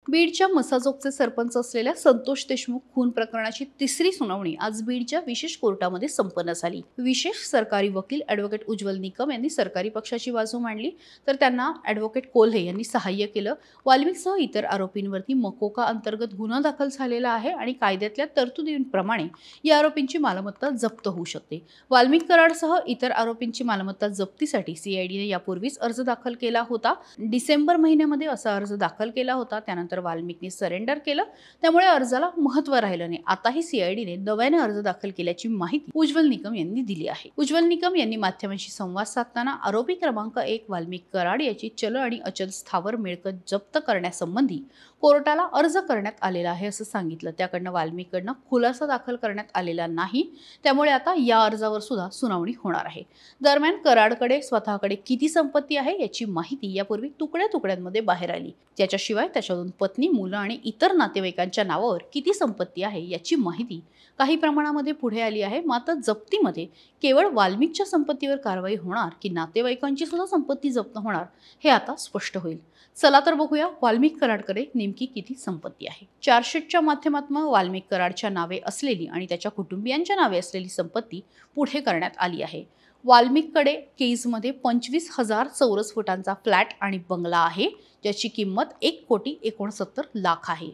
बीडच्या मसाजोगचे सरपंच असलेल्या संतोष देशमुख खून प्रकरणाची तिसरी सुनावणी आज बीडच्या विशेष कोर्टामध्ये संपन्न झाली। विशेष सरकारी वकील ॲडव्होकेट उज्ज्वल निकम यांनी सरकारी पक्षाची बाजू मांडली, तर त्यांना ॲडव्होकेट कोल्हे यांनी सहाय्य केलं। वाल्मिकसह इतर आरोपींवरती मकोका अंतर्गत गुन्हा दाखल झालेला आहे आणि कायद्यातल्या तरतुदींप्रमाणे या आरोपींची मालमत्ता जप्त होऊ शकते। वाल्मिक कराडसह इतर आरोपींची मालमत्ता जप्तीसाठी सीआयडीने यापूर्वीच अर्ज दाखल केला होता। डिसेंबर महिन्यामध्ये असा अर्ज दाखल केला होता, त्यानंतर वाल्मिकने सरेंडर केलं, त्यामुळे अर्जाला महत्त्व राहिलं नाही। आताही सीआयडीने नव्याने अर्ज दाखल केल्याची माहिती उज्ज्वल निकम यांनी दिली आहे। उज्ज्वल निकम यांनी माध्यमांशी संवाद साधताना आरोपी क्रमांक 1 वाल्मिक कराड याची चल आणि अचल स्थावर मिळकत जप्त करण्यासंबंधी कोर्टाला अर्ज करण्यात आलेला आहे असं सांगितलं। त्याकडनं वाल्मिककडनं खुलासा दाखल करण्यात आलेला नाही, त्यामुळे आता या अर्जावर सुद्धा सुनावणी होणार आहे। दरम्यान कराडकडे स्वतःकडे किती संपत्ती आहे याची माहिती यापूर्वी तुकड्या तुकड्यांमध्ये बाहेर आली। त्याच्याशिवाय त्याच्या दोन पत्नी, मुलं आणि इतर नातेवाईकांच्या नावावर किती संपत्ती आहे याची माहिती काही प्रमाणामध्ये पुढे आली आहे। मात्र जप्तीमध्ये केवळ वाल्मिकच्या संपत्तीवर कारवाई होणार की नातेवाईकांची सुद्धा संपत्ती जप्त होणार हे आता स्पष्ट होईल। चला तर बघूया वाल्मिक कराडकडे नेमकी किती संपत्ती आहे। चार्जशीटच्या माध्यमातून वाल्मिक कराडच्या नावे असलेली आणि त्याच्या कुटुंबियांच्या नावे असलेली संपत्ती पुढे करण्यात आली आहे। वाल्मिककडे केजमध्ये 25,000 चौरस फुटांचा फ्लॅट आणि बंगला आहे, ज्याची किंमत 1,69,00,000 आहे।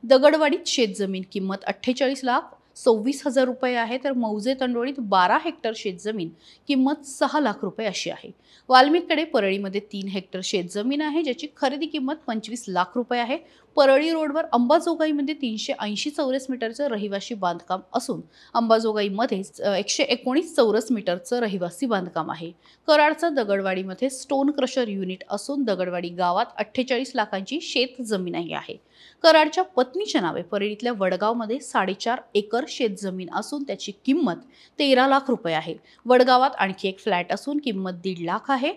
दगडवाडीत शेतजमीन किंमत 48,26,000 रुपये आहे, तर मौजे तंडोळीत 12 हेक्टर शेतजमीन किंमत 6,00,000 रुपये अशी आहे। वाल्मिककडे परळीमध्ये 3 हेक्टर शेतजमीन आहे, ज्याची खरेदी किंमत 25,00,000 रुपये आहे। परळी रोडवर अंबाजोगाईमध्ये 380 चौरस मीटरचं रहिवासी बांधकाम असून अंबाजोगाईमध्ये 119 चौरस मीटरचं रहिवासी बांधकाम आहे। कराडचं दगडवाडीमध्ये स्टोन क्रशर युनिट असून दगडवाडी गावात 48 लाखांची शेत जमीनही आहे। कराडच्या पत्नीच्या नावे परळीतल्या वडगावमध्ये 4.5 एकर शेतजमीन असून त्याची किंमत 13,00,000 रुपये आहे। वडगावात आणखी एक फ्लॅट असून किंमत 1.5 लाख आहे।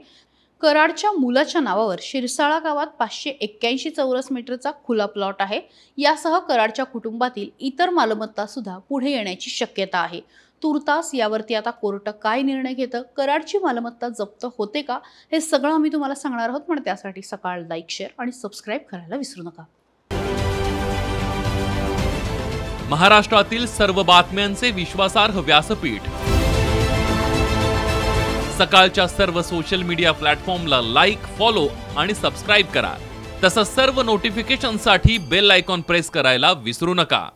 कराडच्या मुलाच्या नावावर शिरसाळा गावात 581 चौरस मीटरचा खुला प्लॉट आहे। यासह कराडच्या कुटुंबातील इतर मालमत्ता सुद्धा पुढे येण्याची शक्यता आहे। तुर्तास यावरती आता कोर्ट काय निर्णय घेतं, कराडची मालमत्ता जप्त होते का, हे सगळं आम्ही तुम्हाला सांगणार आहोत। पण त्यासाठी सकाळ लाईक, शेअर आणि सबस्क्राईब करायला विसरू नका। महाराष्ट्रातील सर्व बातम्यांचे विश्वासार्ह व्यासपीठ सकाळच्या सर्व सोशल मीडिया प्लॅटफॉर्मला लाईक, फॉलो आणि सबस्क्राईब करा। तसंच सर्व नोटिफिकेशनसाठी बेल आयकॉन प्रेस करायला विसरू नका।